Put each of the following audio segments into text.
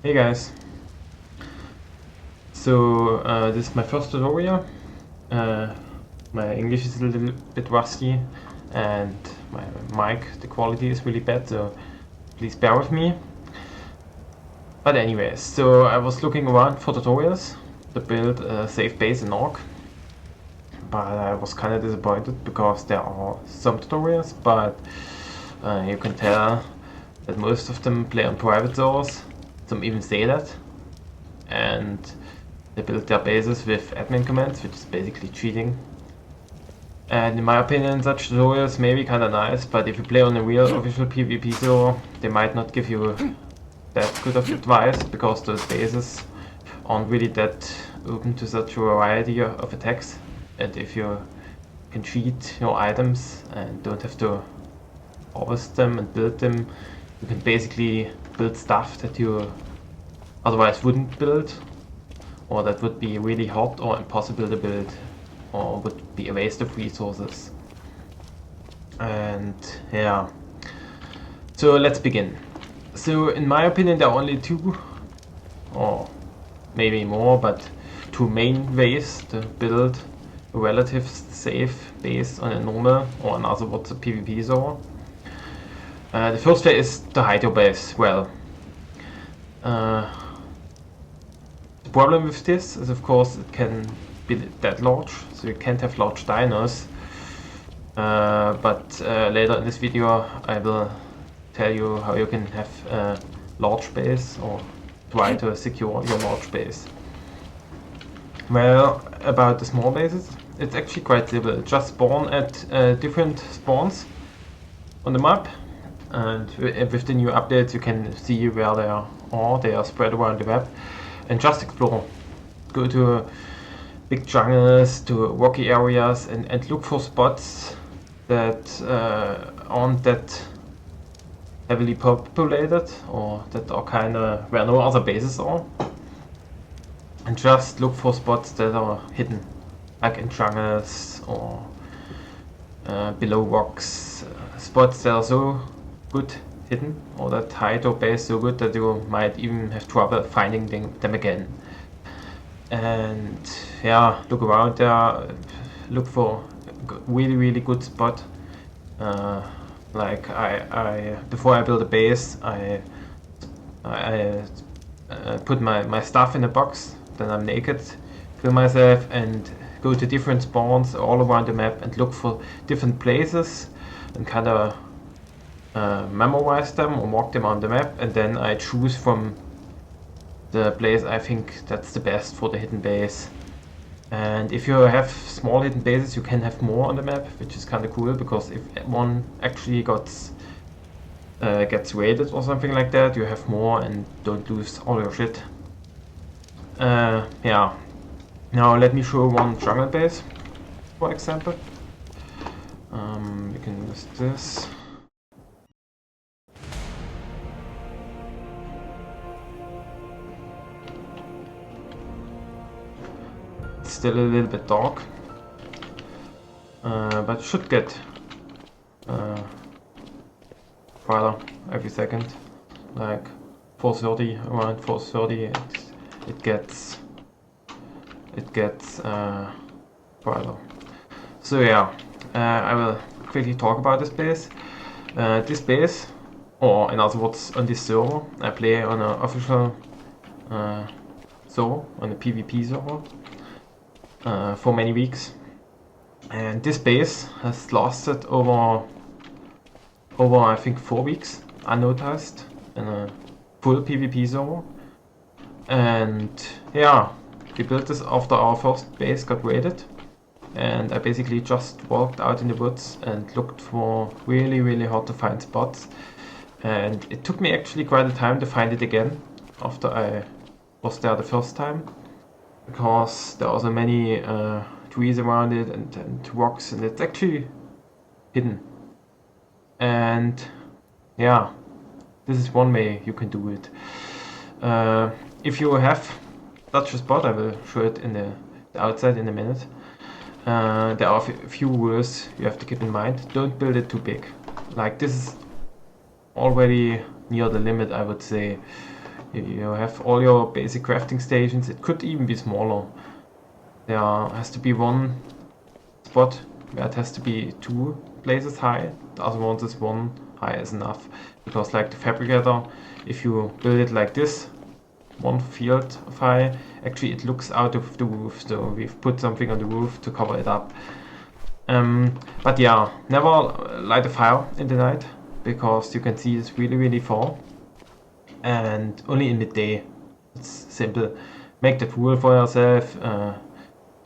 Hey guys, this is my first tutorial. Uh, my English is a little bit rusty and my mic, the quality is really bad, so please bear with me. But anyways, so I was looking around for tutorials to build a safe base in Orc, but I was kind of disappointed because there are some tutorials, but you can tell that most of them play on private servers. Some even say that. And they build their bases with admin commands, which is basically cheating. And in my opinion, such tutorials may be kinda nice, but if you play on a real official PvP server, they might not give you that good of advice, because those bases aren't really that open to such a variety of attacks. And if you can cheat your items and don't have to harvest them and build them, you can basically build stuff that you otherwise wouldn't build, or that would be really hard or impossible to build, or would be a waste of resources. And yeah, so let's begin. So in my opinion there are only two, or maybe more, but two main ways to build a relative safe base on a normal, or in other words a PvP server. The first way is to hide your base well. The problem with this is, of course, it can be that large, so you can't have large dinos. But later in this video I will tell you how you can have a large base, or try to secure your large base. Well, about the small bases, it's actually quite simple. Just spawn at different spawns on the map, and with the new updates you can see where they are. They are spread around the map, and just explore. Go to big jungles, to rocky areas, and look for spots that aren't that heavily populated, or that are kinda where no other bases are. And just look for spots that are hidden, like in jungles or below rocks. Spots that are so good hidden, or that hide your base so good that you might even have trouble finding them again. And yeah, look around there, look for a really good spot. Like I before I build a base, I put my stuff in a box, then I'm naked, kill myself, and go to different spawns all around the map and look for different places and kind of memorize them or mark them on the map, and then I choose from the place I think that's the best for the hidden base. And if you have small hidden bases, you can have more on the map, which is kind of cool, because if one actually gets raided or something like that, you have more and don't lose all your shit. Yeah. Now let me show one jungle base, for example. We can use this. It's still a little bit dark, but it should get brighter every second. Like 4:30, around 4:30, it gets brighter. So yeah, I will quickly talk about this base. This base, or in other words, on this server, I play on an official server, on a PvP server, for many weeks. And this base has lasted over I think 4 weeks unnoticed in a full PvP server. And yeah, we built this after our first base got raided, and I basically just walked out in the woods and looked for really hard to find spots, and it took me actually quite a time to find it again after I was there the first time, because there are so many trees around it and rocks, and it's actually hidden. And yeah, this is one way you can do it. If you have such a spot, I will show it in the outside in a minute. There are a few rules you have to keep in mind. Don't build it too big. Like, this is already near the limit, I would say. You have all your basic crafting stations. It could even be smaller. There has to be one spot where it has to be 2 places high. The other ones is 1 high is enough. Because like the fabricator, if you build it like this, 1 field of high, actually it looks out of the roof. So we've put something on the roof to cover it up. But yeah, never light a fire in the night, because you can see it's really far. And only in midday. It's simple. Make that rule for yourself,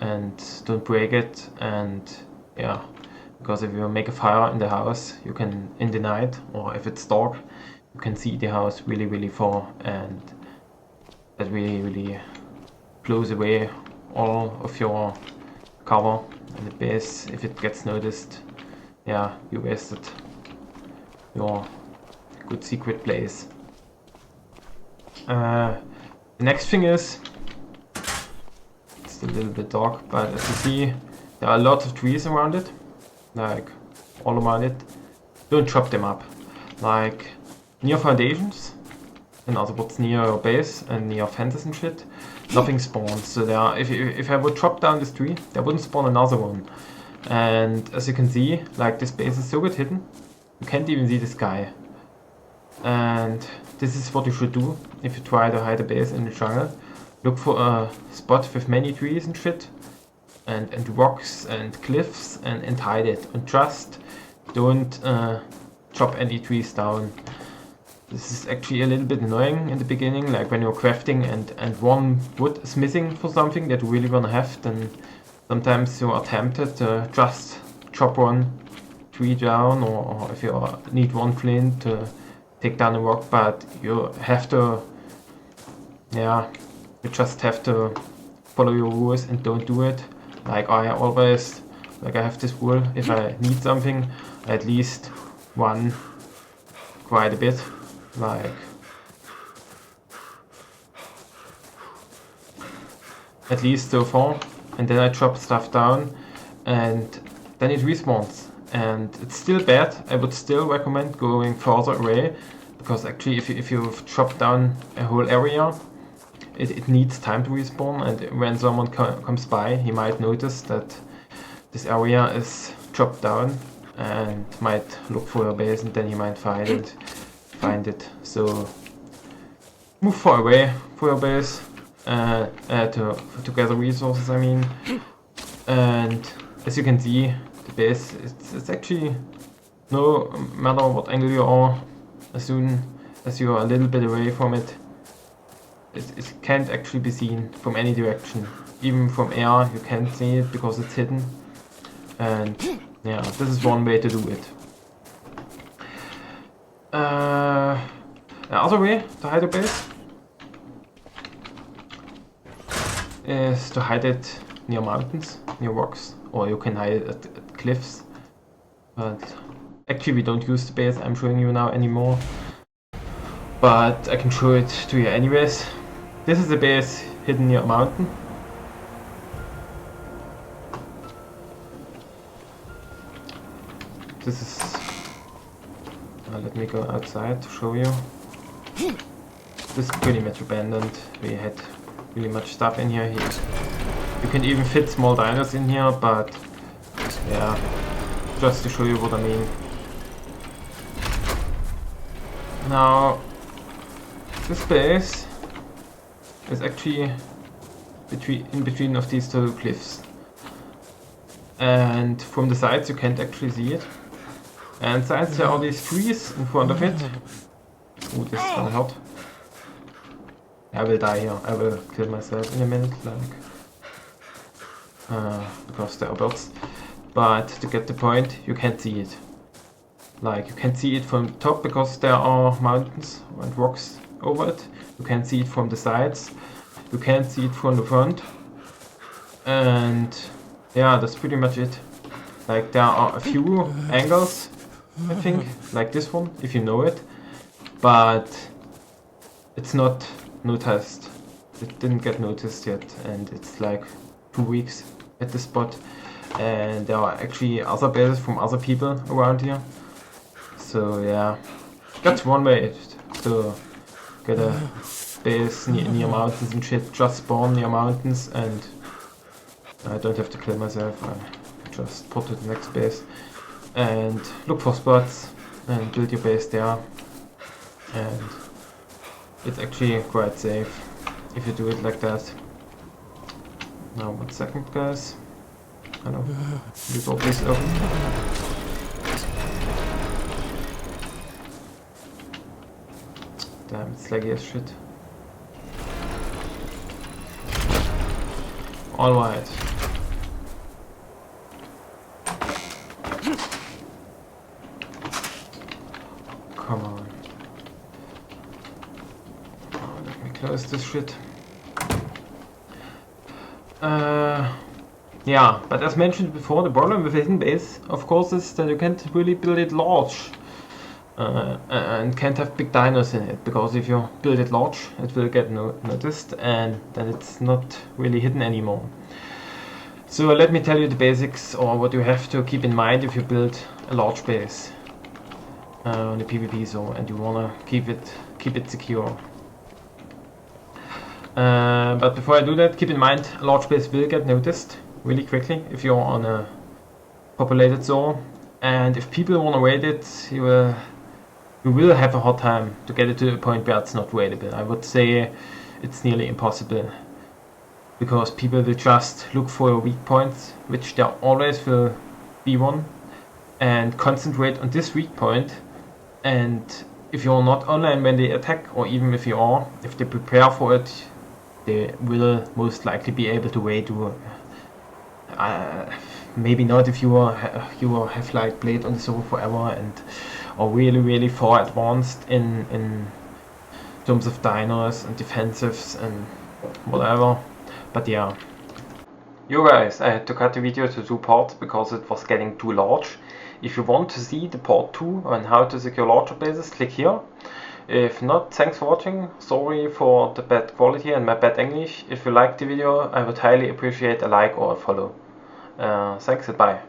and don't break it. And yeah, because if you make a fire in the house, you can, in the night, or if it's dark, you can see the house really far, and that really blows away all of your cover and the base. If it gets noticed, yeah, you wasted your good secret place. The next thing is, it's a little bit dark, but as you see, there are lots of trees around it, like all around it. Don't chop them up, like near foundations, in other words near your base and near fences and shit, nothing spawns. So there, if I would chop down this tree, there wouldn't spawn another one. And as you can see, like this base is so good hidden, you can't even see the sky. And this is what you should do if you try to hide a base in the jungle. Look for a spot with many trees and shit, and rocks and cliffs, and hide it. And just don't chop any trees down. This is actually a little bit annoying in the beginning, like when you're crafting and one wood is missing for something that you really wanna have, then sometimes you are tempted to just chop one tree down, or if you need 1 flint to take down a rock, but you have to, yeah, you just have to follow your rules and don't do it. Like I always, like I have this rule, if I need something, I at least run quite a bit, like at least so far, and then I chop stuff down, and then it respawns. And it's still bad. I would still recommend going further away, because actually if you've chopped down a whole area, it needs time to respawn, and when someone comes by, he might notice that this area is chopped down and might look for your base, and then he might find it. So move far away for your base, to gather resources, I mean. And as you can see, the base, it's actually, no matter what angle you are, as soon as you are a little bit away from it, it can't actually be seen from any direction. Even from air you can't see it because it's hidden. And yeah, this is one way to do it. The other way to hide a base is to hide it near mountains, near rocks, or you can hide it at cliffs. But actually we don't use the base I'm showing you now anymore, but I can show it to you anyways. This is the base hidden near a mountain. This is, let me go outside to show you. This is pretty much abandoned. We had really much stuff in here. You can even fit small dinos in here, but yeah, just to show you what I mean. Now, this base is actually in between of these 2 cliffs, and from the sides you can't actually see it. And since there are these trees in front of it, oh, this is gonna hurt. I will die here. I will kill myself in a minute, like, because there are birds. But to get the point, you can't see it. Like, you can't see it from the top because there are mountains and rocks over it. You can't see it from the sides. You can't see it from the front. And yeah, that's pretty much it. Like, there are a few angles, I think, like this one, if you know it. But it's not noticed. It didn't get noticed yet, and it's like 2 weeks at this spot. And there are actually other bases from other people around here. So yeah, that's one way to get a base near mountains and shit. Just spawn near mountains, and I don't have to kill myself. I just put it next base and look for spots and build your base there. And it's actually quite safe if you do it like that. Now 1 second, guys. Hello. This all please open. Damn, it's laggy as shit. Alright. Come on. Oh, let me close this shit. Yeah, but as mentioned before, the problem with a hidden base, of course, is that you can't really build it large. And can't have big dinos in it, because if you build it large, it will get noticed, and then it's not really hidden anymore. So let me tell you the basics, or what you have to keep in mind if you build a large base on the PvP zone and you wanna keep it secure. But before I do that, keep in mind a large base will get noticed really quickly if you're on a populated zone, and if people wanna raid it, you will have a hard time to get it to the point where it's not raidable. I would say it's nearly impossible, because people will just look for your weak points, which there always will be one, and concentrate on this weak point. And if you're not online when they attack, or even if you are, if they prepare for it, they will most likely be able to raid you. Maybe not if you have like played on the server forever and are really far advanced in terms of dinos and defensives and whatever. But yeah. You guys, I had to cut the video to 2 parts because it was getting too large. If you want to see the part 2 on how to secure larger bases, click here. If not, thanks for watching. Sorry for the bad quality and my bad English. If you liked the video, I would highly appreciate a like or a follow. Thanks and bye.